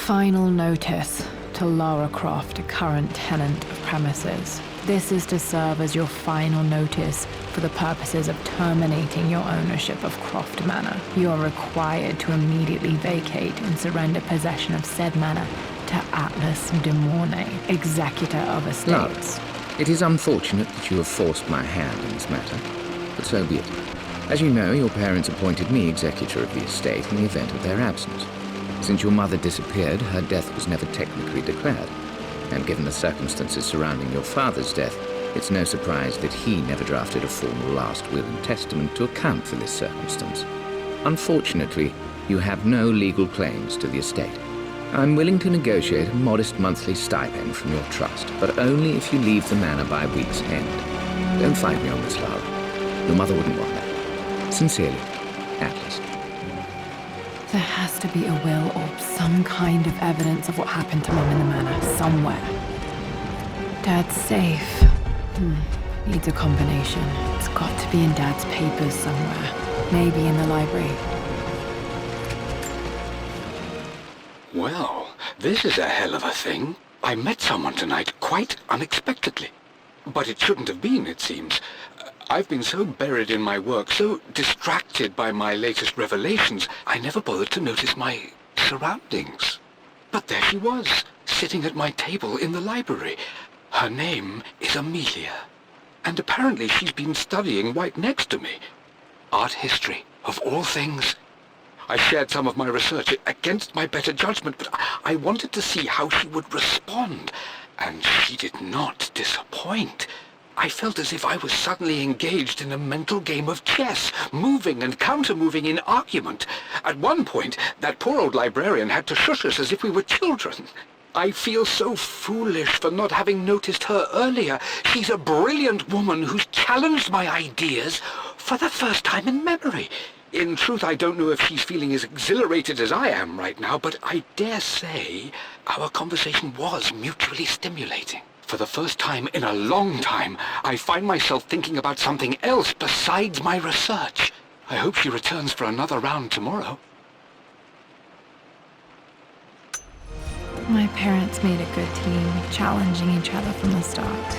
Final notice to Lara Croft, a current tenant of premises. This is to serve as your final notice for the purposes of terminating your ownership of Croft Manor. You are required to immediately vacate and surrender possession of said manor to Atlas de Mornay, executor of estates. Lara, it is unfortunate that you have forced my hand in this matter, but so be it. As you know, your parents appointed me executor of the estate in the event of their absence. Since your mother disappeared, her death was never technically declared. And given the circumstances surrounding your father's death, it's no surprise that he never drafted a formal last will and testament to account for this circumstance. Unfortunately, you have no legal claims to the estate. I'm willing to negotiate a modest monthly stipend from your trust, but only if you leave the manor by week's end. Don't fight me on this, Lara. Your mother wouldn't want that. Sincerely, Atlas. There has to be a will or some kind of evidence of what happened to Mum in the manor somewhere. Dad's safe. Needs a combination. It's got to be in Dad's papers somewhere. Maybe in the library. Well, this is a hell of a thing. I met someone tonight quite unexpectedly. But it shouldn't have been, it seems. I've been so buried in my work, so distracted by my latest revelations, I never bothered to notice my surroundings. But there she was, sitting at my table in the library. Her name is Amelia. And apparently she's been studying right next to me. Art history, of all things. I shared some of my research against my better judgment, but I wanted to see how she would respond. And she did not disappoint. I felt as if I was suddenly engaged in a mental game of chess, moving and counter-moving in argument. At one point, that poor old librarian had to shush us as if we were children. I feel so foolish for not having noticed her earlier. She's a brilliant woman who's challenged my ideas for the first time in memory. In truth, I don't know if she's feeling as exhilarated as I am right now, but I dare say our conversation was mutually stimulating. For the first time in a long time, I find myself thinking about something else besides my research. I hope she returns for another round tomorrow. My parents made a good team, challenging each other from the start.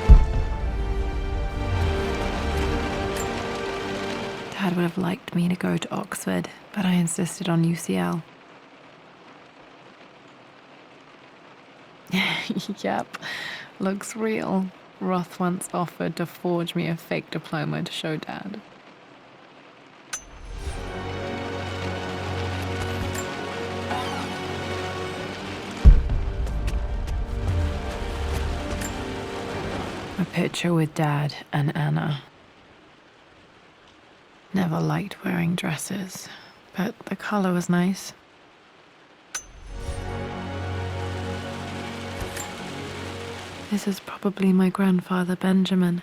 Dad would have liked me to go to Oxford, but I insisted on UCL. Yep. Looks real. Roth once offered to forge me a fake diploma to show Dad. A picture with Dad and Anna. Never liked wearing dresses, but the color was nice. This is probably my grandfather, Benjamin.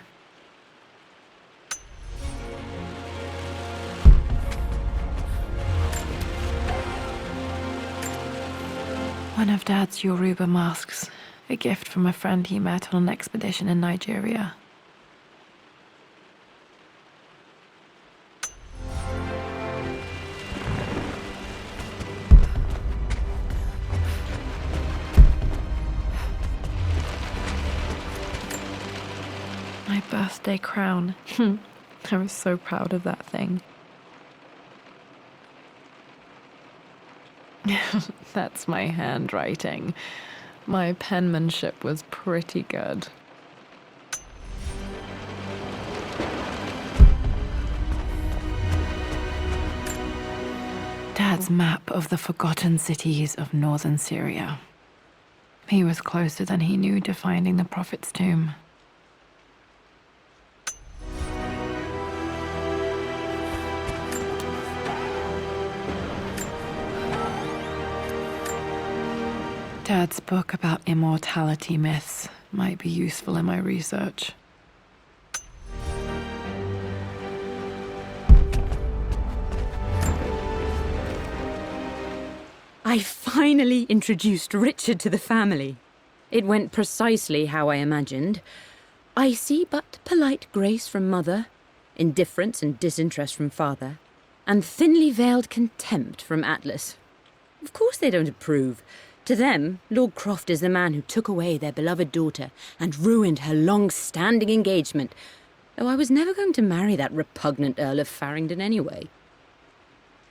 One of Dad's Yoruba masks, a gift from a friend he met on an expedition in Nigeria. My birthday crown. I was so proud of that thing. That's my handwriting. My penmanship was pretty good. Dad's map of the forgotten cities of northern Syria. He was closer than he knew to finding the Prophet's tomb. Dad's book about immortality myths might be useful in my research. I finally introduced Richard to the family. It went precisely how I imagined. I see but polite grace from mother, indifference and disinterest from father, and thinly veiled contempt from Atlas. Of course they don't approve. To them, Lord Croft is the man who took away their beloved daughter and ruined her long-standing engagement, though I was never going to marry that repugnant Earl of Farringdon anyway.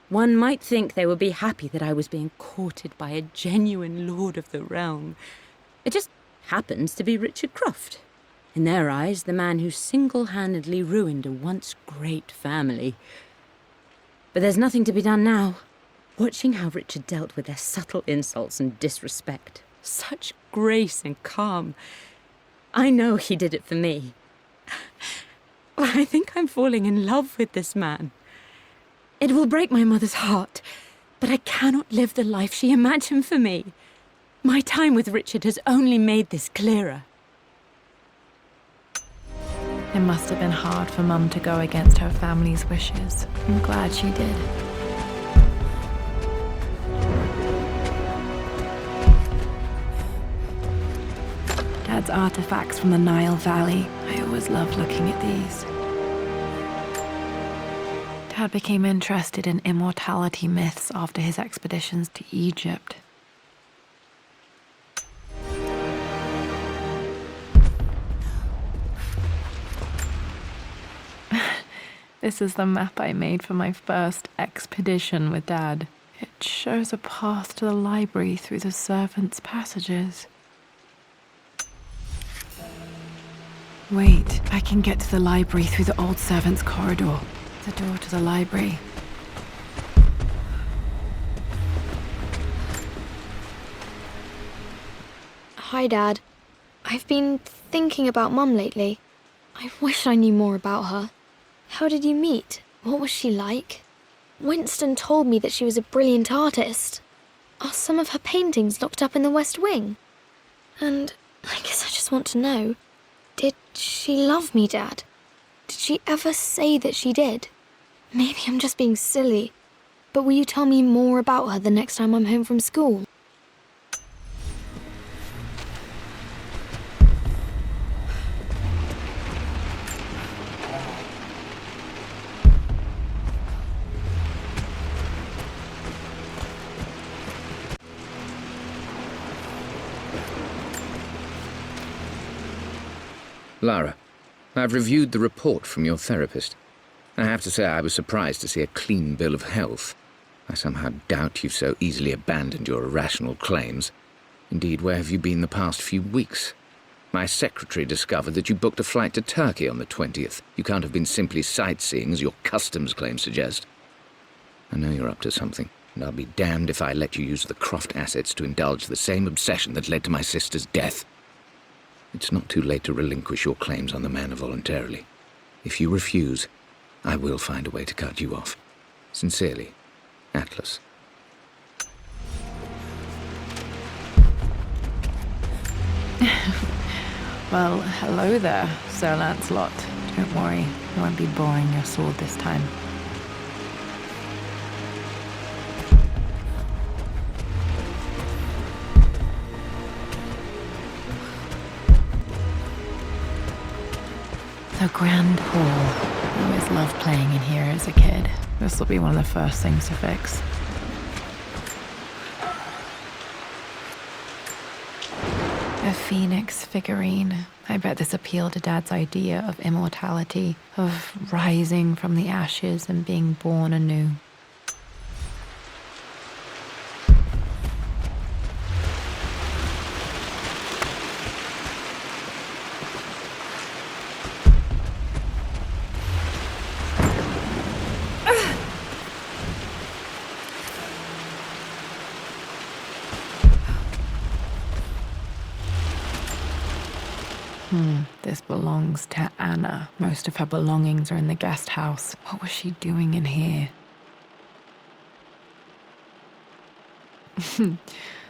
One might think they would be happy that I was being courted by a genuine lord of the realm. It just happens to be Richard Croft. In their eyes, the man who single-handedly ruined a once great family. But there's nothing to be done now. Watching how Richard dealt with their subtle insults and disrespect. Such grace and calm. I know he did it for me. I think I'm falling in love with this man. It will break my mother's heart, but I cannot live the life she imagined for me. My time with Richard has only made this clearer. It must have been hard for Mum to go against her family's wishes. I'm glad she did. Dad's artifacts from the Nile Valley. I always loved looking at these. Dad became interested in immortality myths after his expeditions to Egypt. This is the map I made for my first expedition with Dad. It shows a path to the library through the servants' passages. Wait, I can get to the library through the old servants' corridor. The door to the library. Hi, Dad. I've been thinking about Mum lately. I wish I knew more about her. How did you meet? What was she like? Winston told me that she was a brilliant artist. Are some of her paintings locked up in the West Wing? And I guess I just want to know, did she love me, Dad? Did she ever say that she did? Maybe I'm just being silly, but will you tell me more about her the next time I'm home from school? Lara, I've reviewed the report from your therapist. I have to say I was surprised to see a clean bill of health. I somehow doubt you've so easily abandoned your irrational claims. Indeed, where have you been the past few weeks? My secretary discovered that you booked a flight to Turkey on the 20th. You can't have been simply sightseeing, as your customs claims suggest. I know you're up to something, and I'll be damned if I let you use the Croft assets to indulge the same obsession that led to my sister's death. It's not too late to relinquish your claims on the manor voluntarily. If you refuse, I will find a way to cut you off. Sincerely, Atlas. Well, hello there, Sir Lancelot. Don't worry, I won't be boring your sword this time. The Grand Hall. I always loved playing in here as a kid. This will be one of the first things to fix. A phoenix figurine. I bet this appealed to Dad's idea of immortality, of rising from the ashes and being born anew. This belongs to Anna. Most of her belongings are in the guest house. What was she doing in here?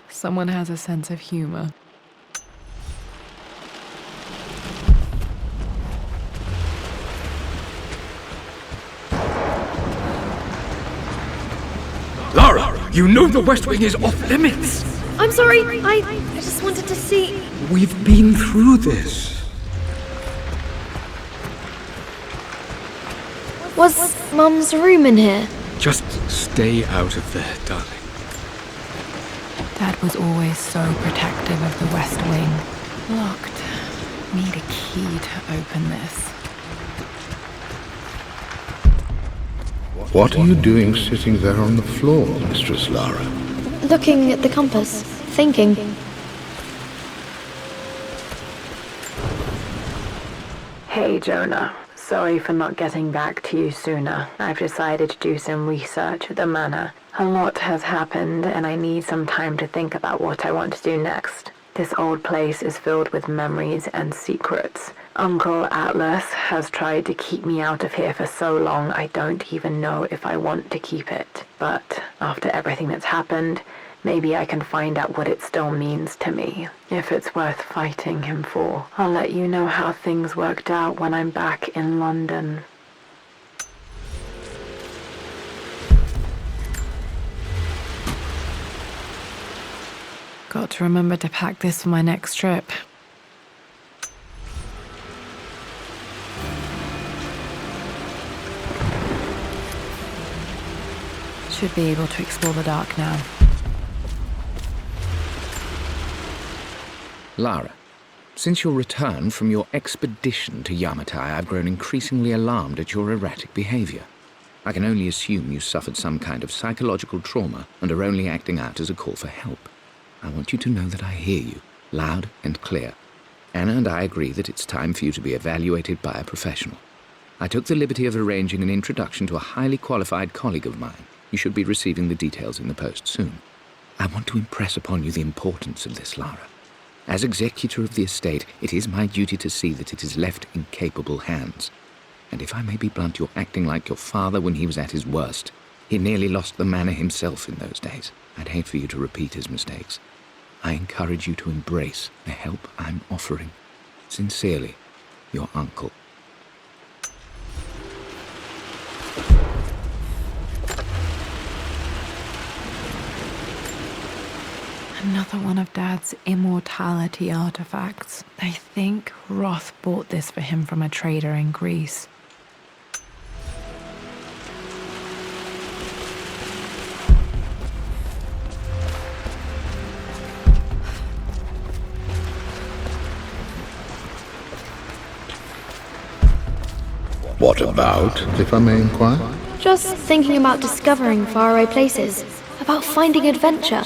Someone has a sense of humor. Lara, you know the West Wing is off limits. I'm sorry, I just wanted to see... We've been through this. Was Mum's room in here? Just stay out of there, darling. Dad was always so protective of the West Wing. Locked. Need a key to open this. What are you doing sitting there on the floor, Mistress Lara? Looking at the compass, thinking. Hey, Jonah. Sorry for not getting back to you sooner. I've decided to do some research at the manor. A lot has happened, and I need some time to think about what I want to do next. This old place is filled with memories and secrets. Uncle Atlas has tried to keep me out of here for so long I don't even know if I want to keep it. But after everything that's happened, maybe I can find out what it still means to me, if it's worth fighting him for. I'll let you know how things worked out when I'm back in London. Got to remember to pack this for my next trip. Should be able to explore the dark now. Lara, since your return from your expedition to Yamatai, I've grown increasingly alarmed at your erratic behavior. I can only assume you suffered some kind of psychological trauma and are only acting out as a call for help. I want you to know that I hear you, loud and clear. Anna and I agree that it's time for you to be evaluated by a professional. I took the liberty of arranging an introduction to a highly qualified colleague of mine. You should be receiving the details in the post soon. I want to impress upon you the importance of this, Lara. As executor of the estate, it is my duty to see that it is left in capable hands. And if I may be blunt, you're acting like your father when he was at his worst. He nearly lost the manor himself in those days. I'd hate for you to repeat his mistakes. I encourage you to embrace the help I'm offering. Sincerely, your uncle. Another one of Dad's immortality artifacts. I think Roth bought this for him from a trader in Greece. What about, if I may inquire? Just thinking about discovering faraway places, about finding adventure.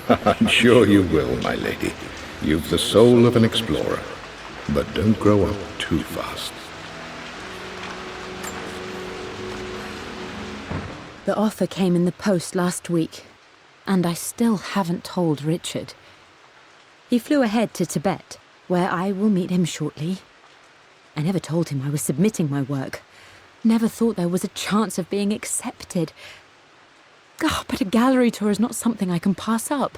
I'm sure you will, my lady. You've the soul of an explorer. But don't grow up too fast. The offer came in the post last week, and I still haven't told Richard. He flew ahead to Tibet, where I will meet him shortly. I never told him I was submitting my work. Never thought there was a chance of being accepted. But a gallery tour is not something I can pass up.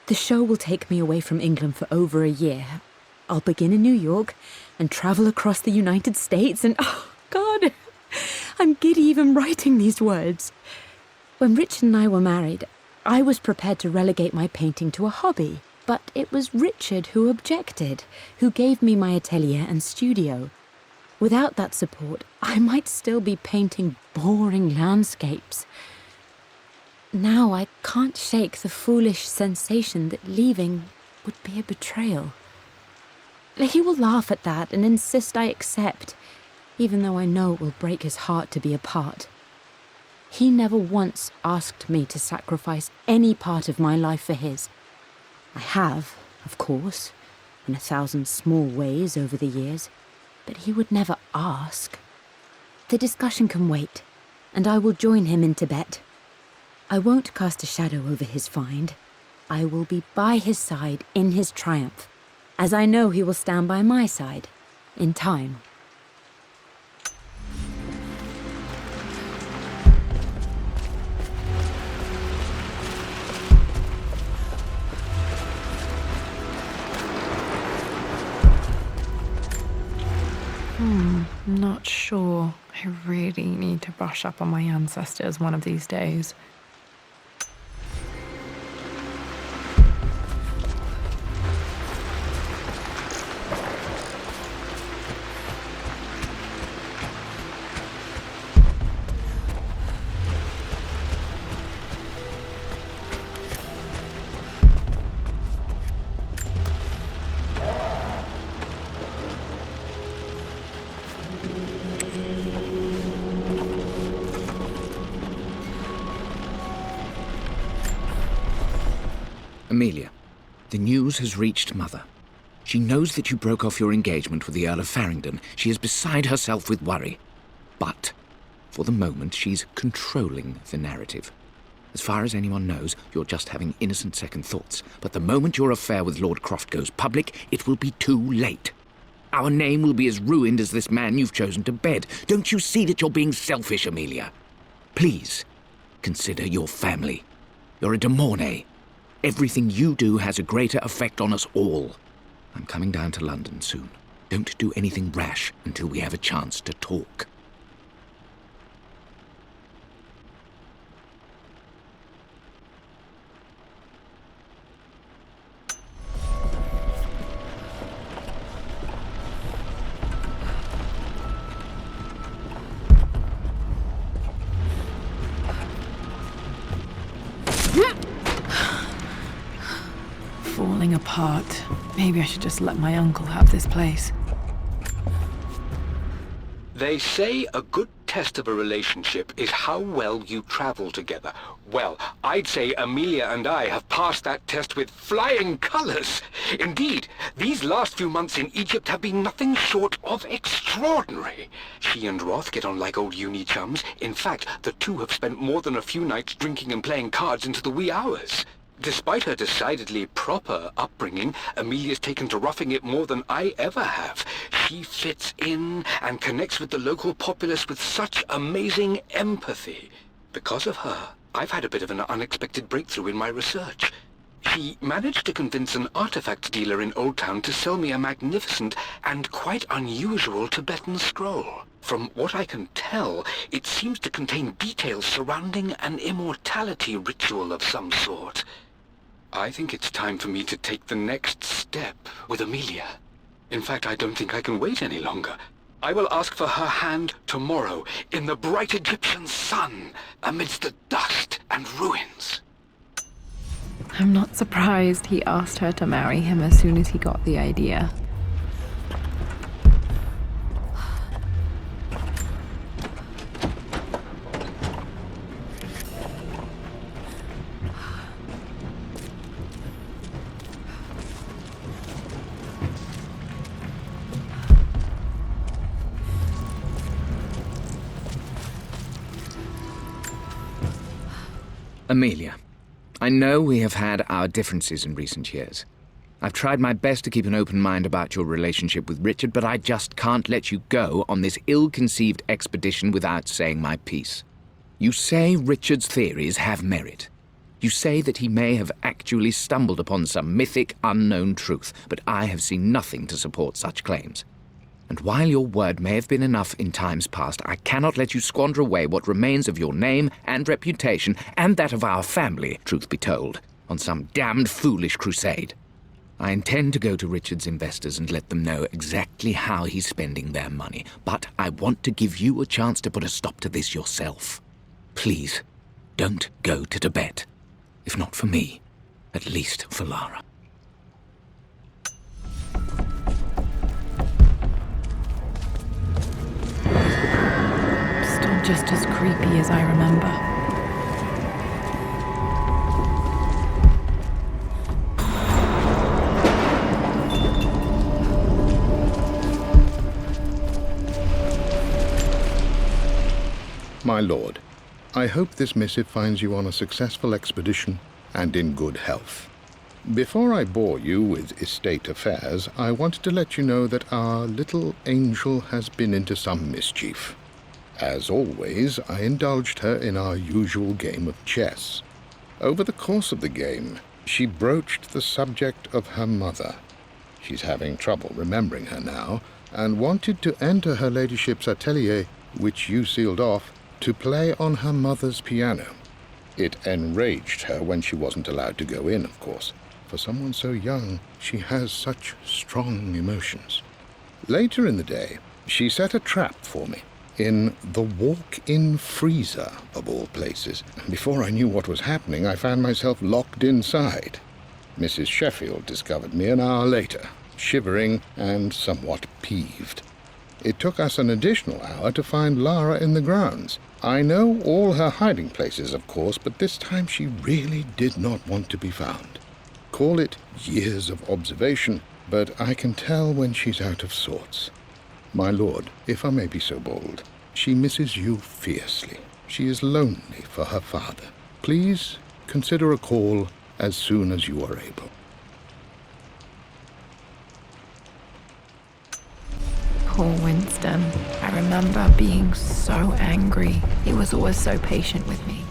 The show will take me away from England for over a year. I'll begin in New York and travel across the United States and, oh, God, I'm giddy even writing these words. When Richard and I were married, I was prepared to relegate my painting to a hobby. But it was Richard who objected, who gave me my atelier and studio. Without that support, I might still be painting boring landscapes. Now I can't shake the foolish sensation that leaving would be a betrayal. He will laugh at that and insist I accept, even though I know it will break his heart to be apart. He never once asked me to sacrifice any part of my life for his. I have, of course, in 1,000 small ways over the years, but he would never ask. The discussion can wait, and I will join him in Tibet. I won't cast a shadow over his find. I will be by his side in his triumph, as I know he will stand by my side, in time. Not sure. I really need to brush up on my ancestors one of these days. Amelia, the news has reached Mother. She knows that you broke off your engagement with the Earl of Farringdon. She is beside herself with worry. But, for the moment, she's controlling the narrative. As far as anyone knows, you're just having innocent second thoughts. But the moment your affair with Lord Croft goes public, it will be too late. Our name will be as ruined as this man you've chosen to bed. Don't you see that you're being selfish, Amelia? Please, consider your family. You're a de Mornay. Everything you do has a greater effect on us all. I'm coming down to London soon. Don't do anything rash until we have a chance to talk. Falling apart. Maybe I should just let my uncle have this place. They say a good test of a relationship is how well you travel together. Well, I'd say Amelia and I have passed that test with flying colors. Indeed, these last few months in Egypt have been nothing short of extraordinary. She and Roth get on like old uni chums. In fact, the two have spent more than a few nights drinking and playing cards into the wee hours. Despite her decidedly proper upbringing, Amelia's taken to roughing it more than I ever have. She fits in and connects with the local populace with such amazing empathy. Because of her, I've had a bit of an unexpected breakthrough in my research. She managed to convince an artifact dealer in Old Town to sell me a magnificent and quite unusual Tibetan scroll. From what I can tell, it seems to contain details surrounding an immortality ritual of some sort. I think it's time for me to take the next step with Amelia. In fact, I don't think I can wait any longer. I will ask for her hand tomorrow in the bright Egyptian sun amidst the dust and ruins. I'm not surprised he asked her to marry him as soon as he got the idea. Amelia, I know we have had our differences in recent years. I've tried my best to keep an open mind about your relationship with Richard, but I just can't let you go on this ill-conceived expedition without saying my piece. You say Richard's theories have merit. You say that he may have actually stumbled upon some mythic, unknown truth, but I have seen nothing to support such claims. And while your word may have been enough in times past, I cannot let you squander away what remains of your name and reputation, and that of our family, truth be told, on some damned foolish crusade. I intend to go to Richard's investors and let them know exactly how he's spending their money, but I want to give you a chance to put a stop to this yourself. Please, don't go to Tibet. If not for me, at least for Lara. Still just as creepy as I remember. My lord, I hope this missive finds you on a successful expedition and in good health. Before I bore you with estate affairs, I wanted to let you know that our little angel has been into some mischief. As always, I indulged her in our usual game of chess. Over the course of the game, she broached the subject of her mother. She's having trouble remembering her now, and wanted to enter her ladyship's atelier, which you sealed off, to play on her mother's piano. It enraged her when she wasn't allowed to go in, of course. For someone so young, she has such strong emotions. Later in the day, she set a trap for me in the walk-in freezer, of all places. Before I knew what was happening, I found myself locked inside. Mrs. Sheffield discovered me an hour later, shivering and somewhat peeved. It took us an additional hour to find Lara in the grounds. I know all her hiding places, of course, but this time she really did not want to be found. call it years of observation, but I can tell when she's out of sorts. My lord, if I may be so bold, she misses you fiercely. She is lonely for her father. Please consider a call as soon as you are able. Poor Winston. I remember being so angry. He was always so patient with me.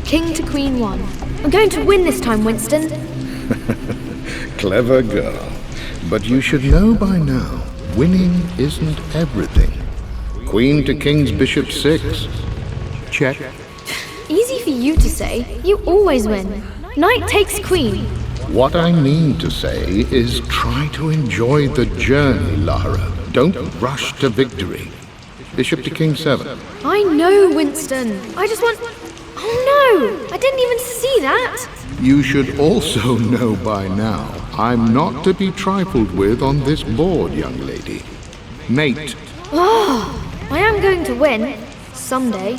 King to Queen 1. I'm going to win this time, Winston. Clever girl. But you should know by now, winning isn't everything. Queen to King's Bishop 6. Check. Easy for you to say. You always win. Knight takes Queen. What I mean to say is try to enjoy the journey, Lara. Don't rush to victory. Bishop to King 7. I know, Winston. I just want... Oh no! I didn't even see that! You should also know by now, I'm not to be trifled with on this board, young lady. Mate. Oh, I am going to win. Someday.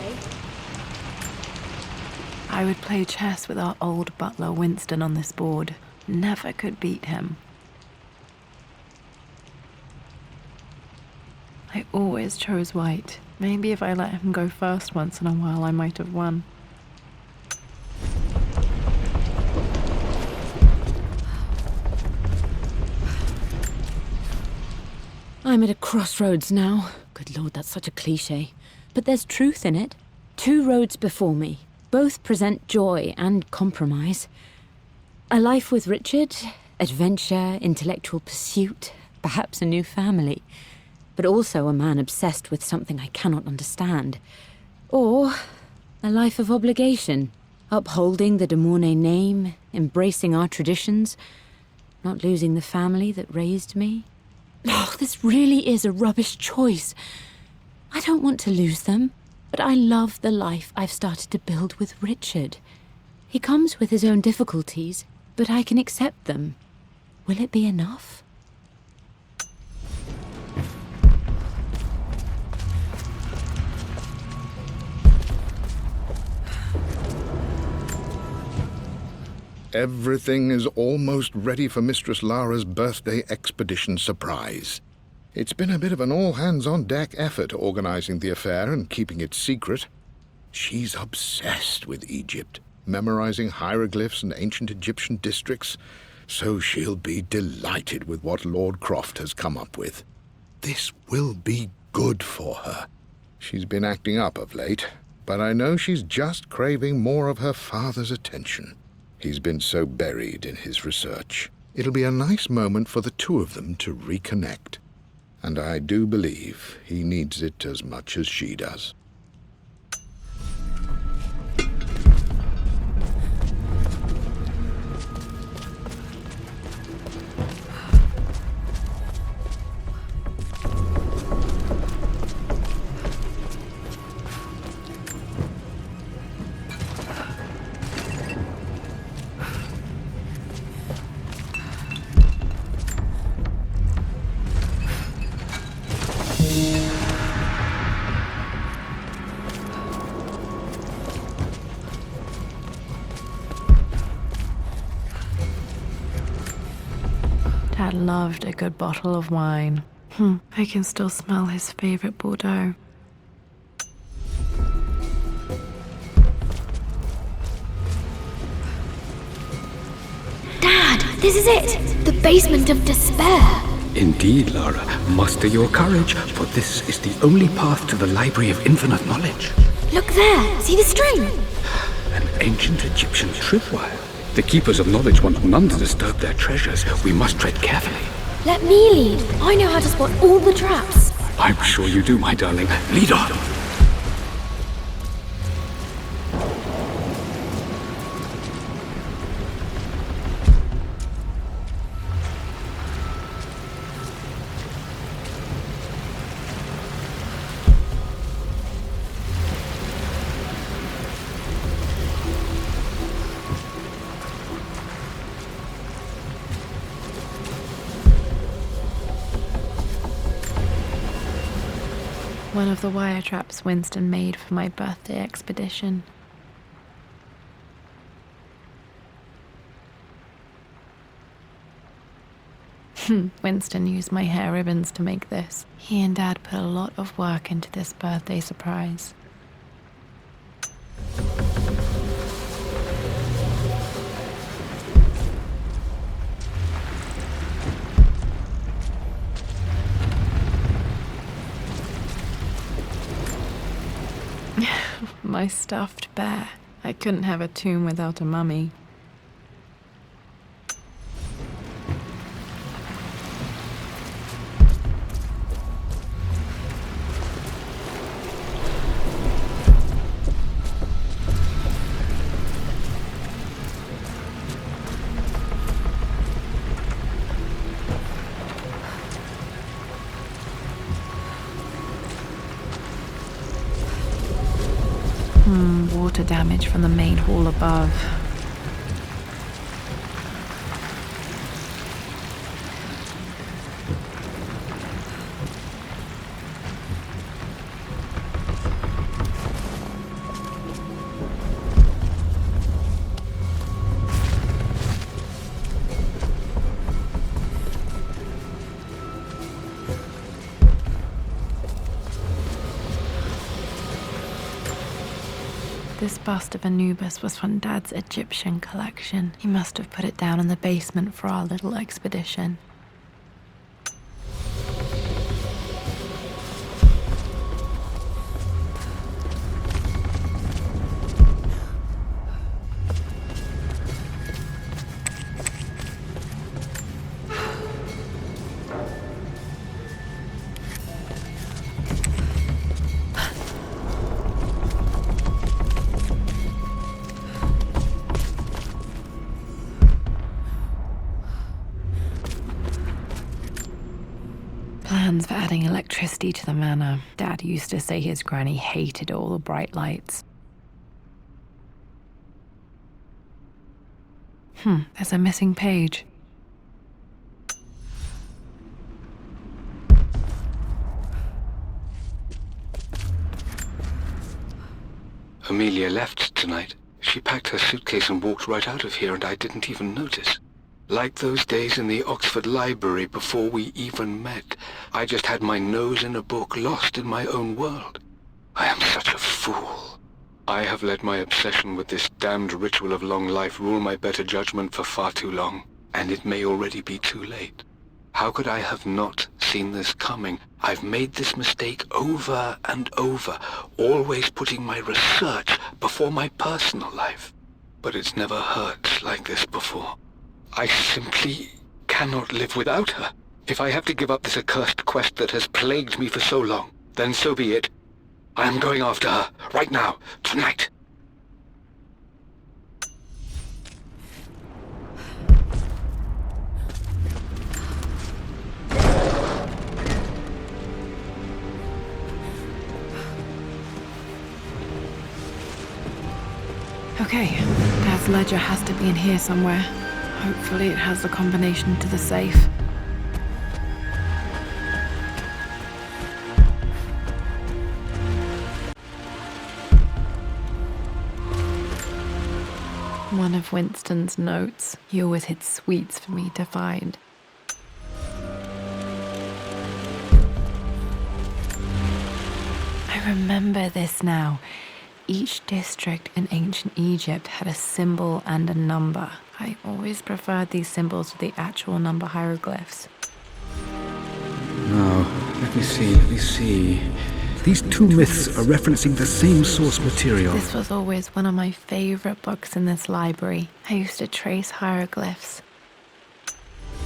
I would play chess with our old butler Winston on this board. Never could beat him. I always chose white. Maybe if I let him go first once in a while, I might have won. I'm at a crossroads now. Good Lord, that's such a cliché. But there's truth in it. 2 roads before me. Both present joy and compromise. A life with Richard, adventure, intellectual pursuit, perhaps a new family. But also a man obsessed with something I cannot understand. Or a life of obligation, upholding the de Mornay name, embracing our traditions, not losing the family that raised me. Oh, this really is a rubbish choice. I don't want to lose them, but I love the life I've started to build with Richard. He comes with his own difficulties, but I can accept them. Will it be enough? Everything is almost ready for Mistress Lara's birthday expedition surprise. It's been a bit of an all-hands-on-deck effort organizing the affair and keeping it secret. She's obsessed with Egypt, memorizing hieroglyphs and ancient Egyptian districts, so she'll be delighted with what Lord Croft has come up with. This will be good for her. She's been acting up of late, but I know she's just craving more of her father's attention. He's been so buried in his research. It'll be a nice moment for the 2 of them to reconnect. And I do believe he needs it as much as she does. Dad loved a good bottle of wine. I can still smell his favorite Bordeaux. Dad, this is it! The basement of despair! Indeed, Lara. Muster your courage, for this is the only path to the Library of Infinite Knowledge. Look there! See the string? An ancient Egyptian tripwire. The Keepers of Knowledge want none to disturb their treasures. We must tread carefully. Let me lead. I know how to spot all the traps. I'm sure you do, my darling. Lead on. One of the wire traps Winston made for my birthday expedition. Winston used my hair ribbons to make this. He and Dad put a lot of work into this birthday surprise. My stuffed bear. I couldn't have a tomb without a mummy. Water damage from the main hall above. This bust of Anubis was from Dad's Egyptian collection. He must have put it down in the basement for our little expedition. Plans for adding electricity to the manor. Dad used to say his granny hated all the bright lights. There's a missing page. Amelia left tonight. She packed her suitcase and walked right out of here, and I didn't even notice. Like those days in the Oxford Library before we even met, I just had my nose in a book, lost in my own world. I am such a fool. I have let my obsession with this damned ritual of long life rule my better judgment for far too long, and it may already be too late. How could I have not seen this coming? I've made this mistake over and over, always putting my research before my personal life. But it's never hurt like this before. I simply cannot live without her. If I have to give up this accursed quest that has plagued me for so long, then so be it. I am going after her, right now, tonight. Okay, Dad's ledger has to be in here somewhere. Hopefully it has the combination to the safe. One of Winston's notes. He always hid sweets for me to find. I remember this now. Each district in ancient Egypt had a symbol and a number. I always preferred these symbols to the actual number hieroglyphs. Now, let me see. These two myths are referencing the same source material. This was always one of my favorite books in this library. I used to trace hieroglyphs.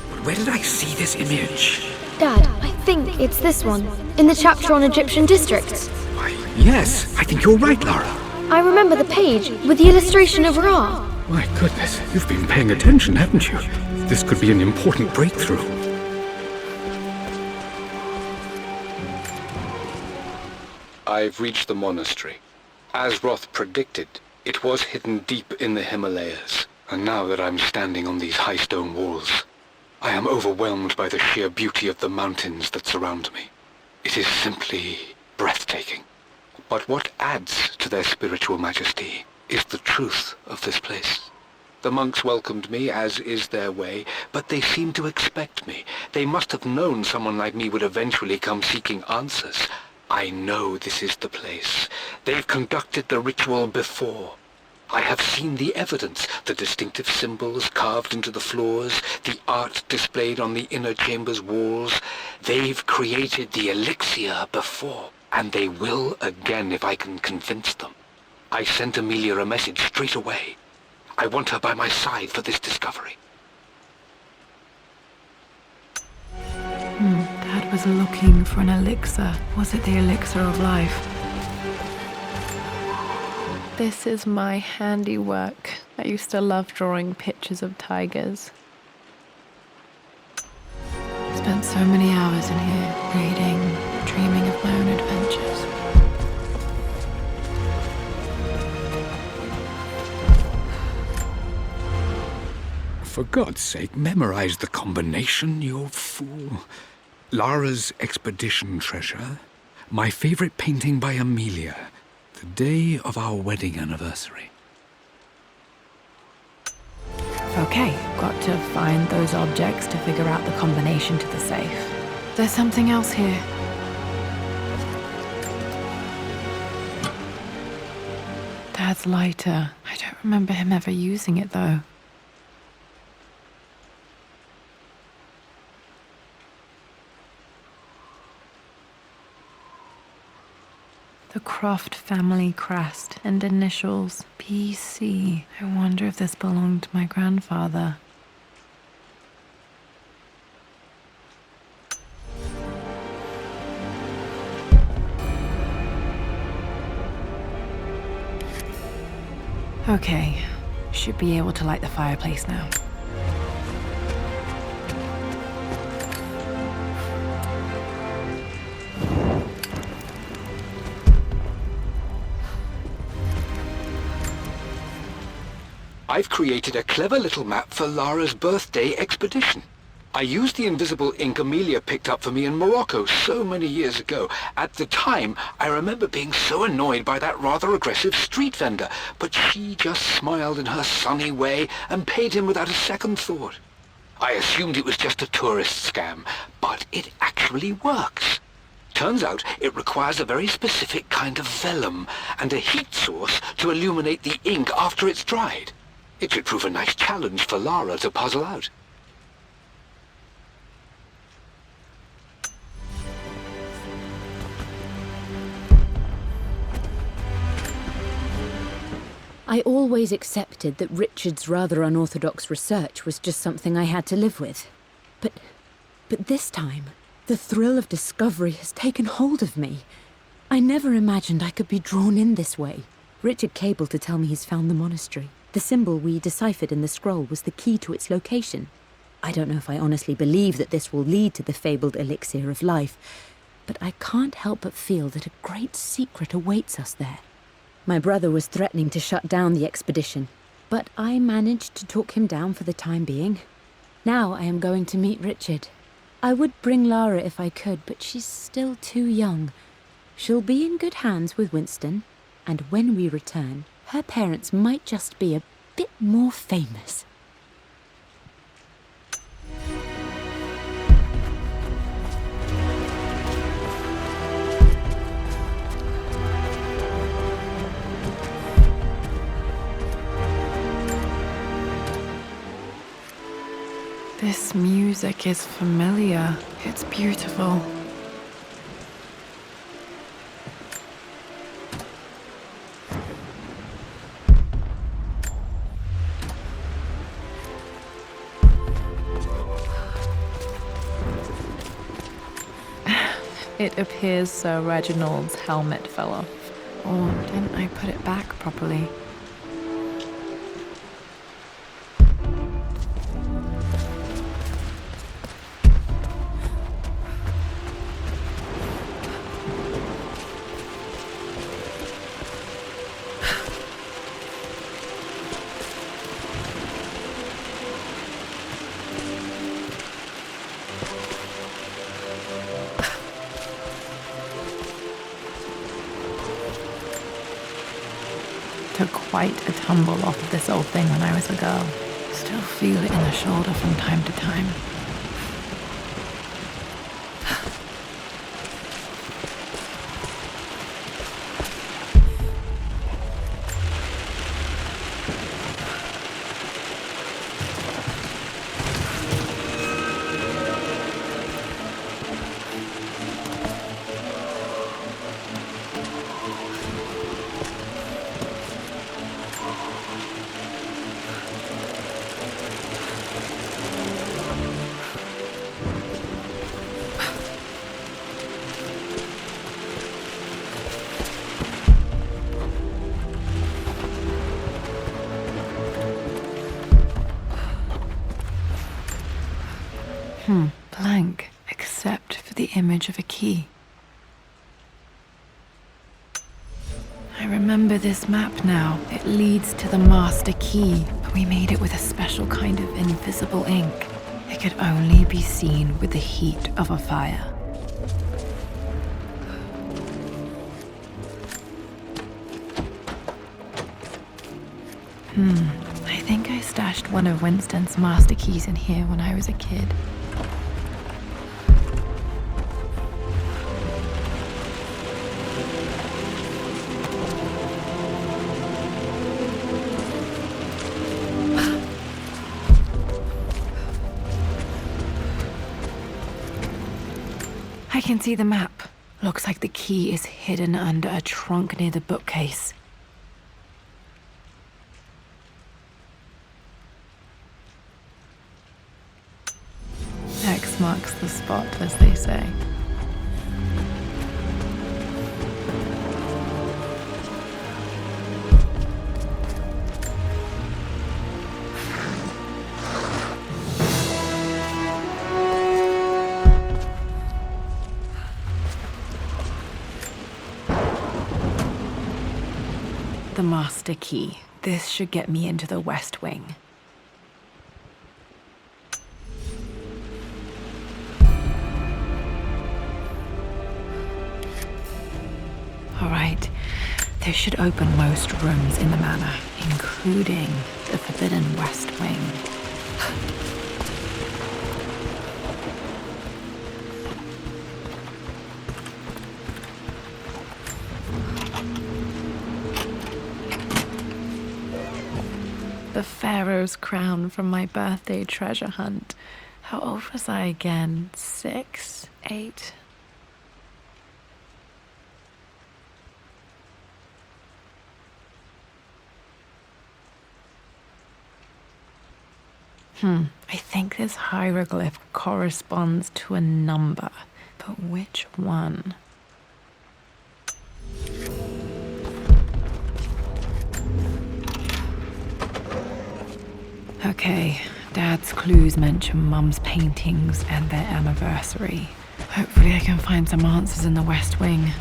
But where did I see this image? Dad, I think it's this one, in the chapter on Egyptian districts. Why, yes, I think you're right, Lara. I remember the page with the illustration of Ra. My goodness, you've been paying attention, haven't you? This could be an important breakthrough. I've reached the monastery. As Roth predicted, it was hidden deep in the Himalayas. And now that I'm standing on these high stone walls, I am overwhelmed by the sheer beauty of the mountains that surround me. It is simply breathtaking. breathtaking. But what adds to their spiritual majesty is the truth of this place. The monks welcomed me, as is their way, but they seemed to expect me. They must have known someone like me would eventually come seeking answers. I know this is the place. They've conducted the ritual before. I have seen the evidence, the distinctive symbols carved into the floors, the art displayed on the inner chamber's walls. They've created the elixir before, and they will again if I can convince them. I sent Amelia a message straight away. I want her by my side for this discovery. Dad was looking for an elixir. Was it the elixir of life? This is my handiwork. I used to love drawing pictures of tigers. Spent so many hours in here, reading, dreaming of my own adventures. For God's sake, memorize the combination, you old fool. Lara's expedition treasure, my favorite painting by Amelia, the day of our wedding anniversary. Okay, got to find those objects to figure out the combination to the safe. There's something else here. Dad's lighter. I don't remember him ever using it, though. The Croft family crest and initials PC. I wonder if this belonged to my grandfather. Okay, should be able to light the fireplace now. I've created a clever little map for Lara's birthday expedition. I used the invisible ink Amelia picked up for me in Morocco so many years ago. At the time, I remember being so annoyed by that rather aggressive street vendor, but she just smiled in her sunny way and paid him without a second thought. I assumed it was just a tourist scam, but it actually works. Turns out it requires a very specific kind of vellum and a heat source to illuminate the ink after it's dried. It should prove a nice challenge for Lara to puzzle out. I always accepted that Richard's rather unorthodox research was just something I had to live with. But this time, the thrill of discovery has taken hold of me. I never imagined I could be drawn in this way. Richard cabled to tell me he's found the monastery. The symbol we deciphered in the scroll was the key to its location. I don't know if I honestly believe that this will lead to the fabled elixir of life, but I can't help but feel that a great secret awaits us there. My brother was threatening to shut down the expedition, but I managed to talk him down for the time being. Now I am going to meet Richard. I would bring Lara if I could, but she's still too young. She'll be in good hands with Winston, and when we return, her parents might just be a bit more famous. This music is familiar. It's beautiful. It appears Sir Reginald's helmet fell off. Or didn't I put it back properly? took quite a tumble off of this old thing when I was a girl. Still feel it in the shoulder from time to time. Blank, except for the image of a key. I remember this map now. It leads to the master key, but we made it with a special kind of invisible ink. It could only be seen with the heat of a fire. I think I stashed one of Winston's master keys in here when I was a kid. I can see the map. Looks like the key is hidden under a trunk near the bookcase. X marks the spot, as they say. The master key. This should get me into the West Wing. All right, this should open most rooms in the manor, including the forbidden West Wing. The Pharaoh's crown from my birthday treasure hunt. How old was I again? 6? 8? I think this hieroglyph corresponds to a number, but which one? Okay, Dad's clues mention Mum's paintings and their anniversary. Hopefully I can find some answers in the West Wing.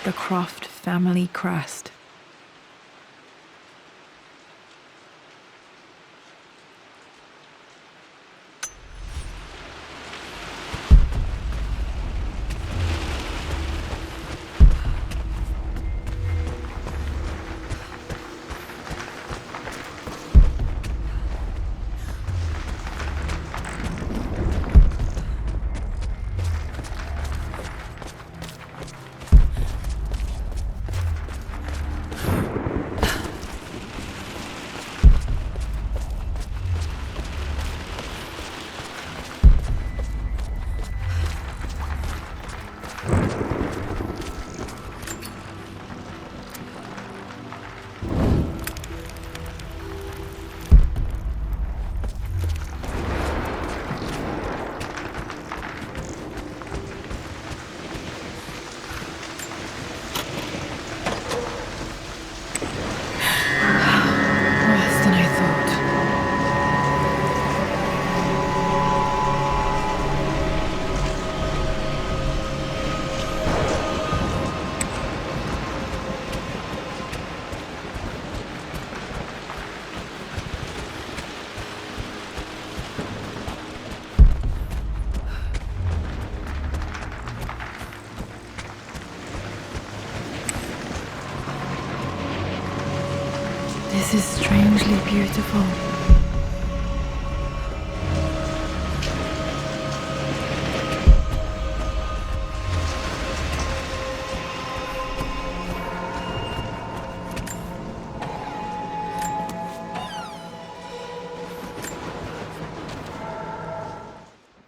The Croft family crest. This is strangely beautiful.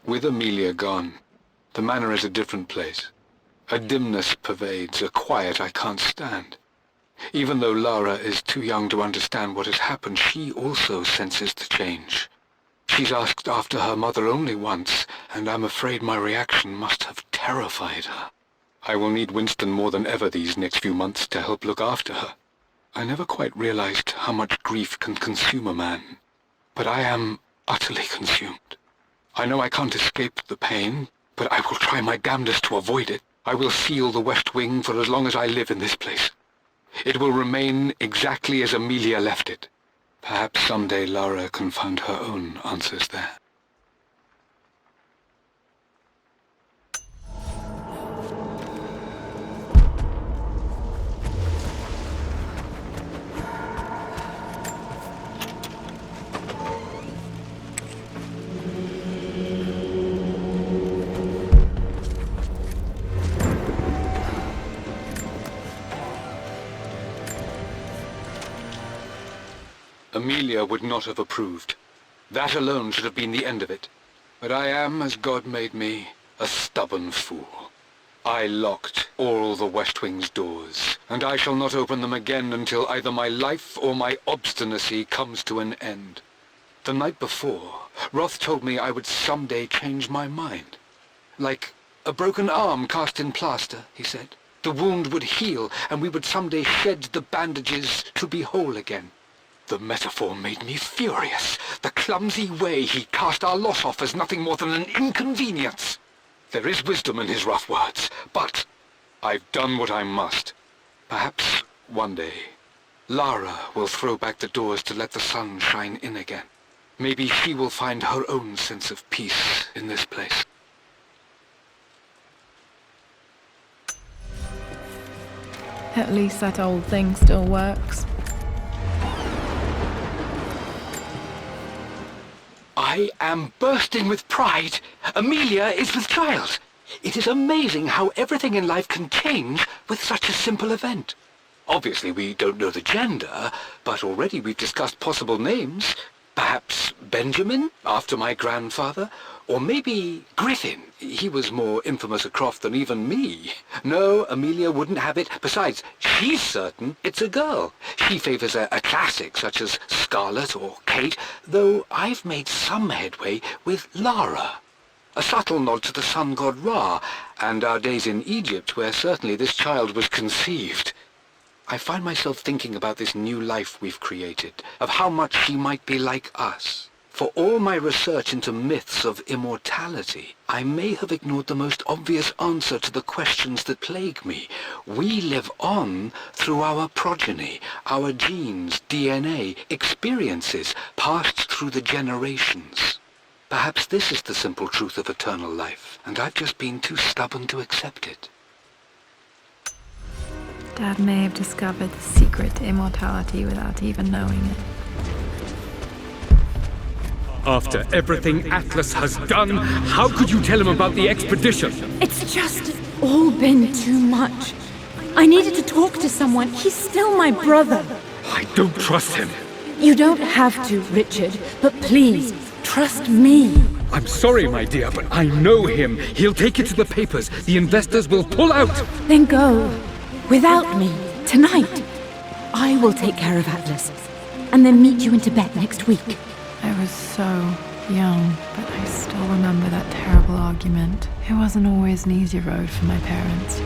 With Amelia gone, the manor is a different place. A dimness pervades, a quiet I can't stand. Even though Lara is too young to understand what has happened, she also senses the change. She's asked after her mother only once, and I'm afraid my reaction must have terrified her. I will need Winston more than ever these next few months to help look after her. I never quite realized how much grief can consume a man, but I am utterly consumed. I know I can't escape the pain, but I will try my damnedest to avoid it. I will seal the West Wing for as long as I live in this place. It will remain exactly as Amelia left it. Perhaps someday Lara can find her own answers there. Amelia would not have approved. That alone should have been the end of it. But I am, as God made me, a stubborn fool. I locked all the West Wing's doors, and I shall not open them again until either my life or my obstinacy comes to an end. The night before, Roth told me I would someday change my mind. Like a broken arm cast in plaster, he said. The wound would heal, and we would someday shed the bandages to be whole again. The metaphor made me furious. The clumsy way he cast our loss off as nothing more than an inconvenience. There is wisdom in his rough words, but I've done what I must. Perhaps one day, Lara will throw back the doors to let the sun shine in again. Maybe she will find her own sense of peace in this place. At least that old thing still works. I am bursting with pride. Amelia is with child. It is amazing how everything in life can change with such a simple event. Obviously, we don't know the gender, but already we've discussed possible names. Perhaps Benjamin, after my grandfather, or maybe Griffin. He was more infamous a Croft than even me. No, Amelia wouldn't have it. Besides, she's certain it's a girl. She favors a classic such as Scarlet or Kate, though I've made some headway with Lara. A subtle nod to the sun god Ra, and our days in Egypt, where certainly this child was conceived. I find myself thinking about this new life we've created, of how much she might be like us. For all my research into myths of immortality, I may have ignored the most obvious answer to the questions that plague me. We live on through our progeny, our genes, DNA, experiences passed through the generations. Perhaps this is the simple truth of eternal life, and I've just been too stubborn to accept it. Dad may have discovered the secret to immortality without even knowing it. After everything Atlas has done, how could you tell him about the expedition? It's just all been too much. I needed to talk to someone. He's still my brother. I don't trust him. You don't have to, Richard, but please, trust me. I'm sorry, my dear, but I know him. He'll take it to the papers. The investors will pull out. Then go. Without me. Tonight. I will take care of Atlas. And then meet you in Tibet next week. I was so young, but I still remember that terrible argument. It wasn't always an easy road for my parents.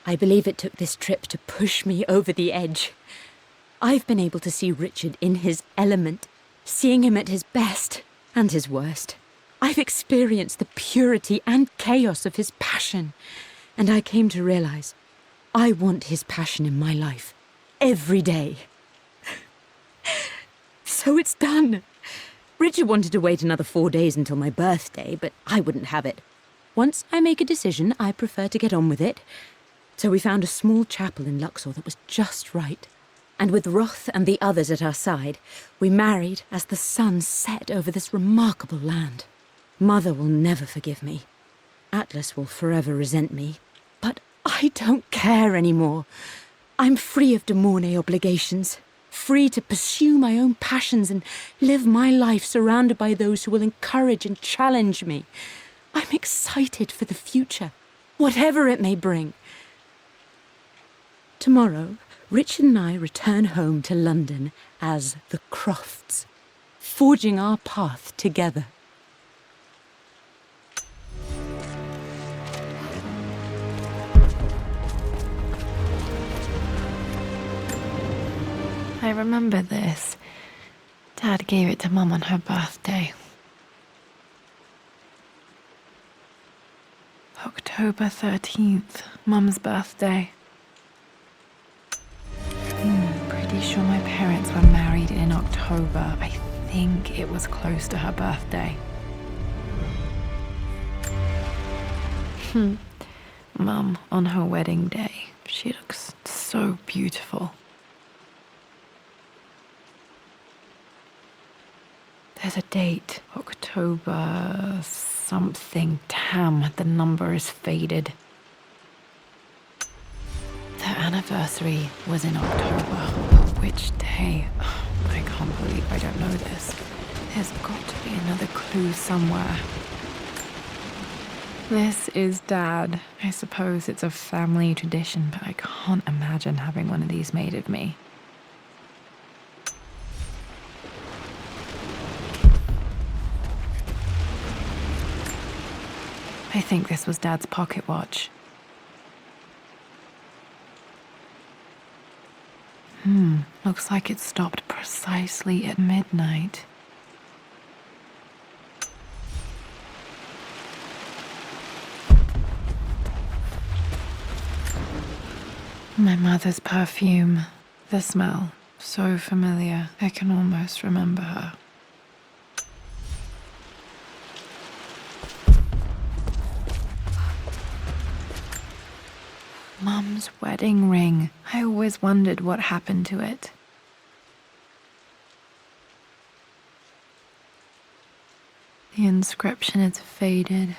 I believe it took this trip to push me over the edge. I've been able to see Richard in his element, seeing him at his best and his worst. I've experienced the purity and chaos of his passion, and I came to realize I want his passion in my life every day. So it's done. Richard wanted to wait another 4 days until my birthday, but I wouldn't have it. Once I make a decision, I prefer to get on with it. So we found a small chapel in Luxor that was just right. And with Roth and the others at our side, we married as the sun set over this remarkable land. Mother will never forgive me. Atlas will forever resent me. But I don't care anymore. I'm free of De Mornay obligations, free to pursue my own passions and live my life surrounded by those who will encourage and challenge me. I'm excited for the future, whatever it may bring. Tomorrow, Richard and I return home to London as the Crofts, forging our path together. I remember this. Dad gave it to Mum on her birthday. October 13th, Mum's birthday. Pretty sure my parents were married in October. I think it was close to her birthday. Mum, on her wedding day, she looks so beautiful. There's a date, October something. Damn, the number is faded. Their anniversary was in October, but which day? I can't believe I don't know this. There's got to be another clue somewhere. This is Dad. I suppose it's a family tradition, but I can't imagine having one of these made of me. I think this was Dad's pocket watch. Looks like it stopped precisely at midnight. My mother's perfume. The smell. So familiar. I can almost remember her. Mum's wedding ring. I always wondered what happened to it. The inscription is faded,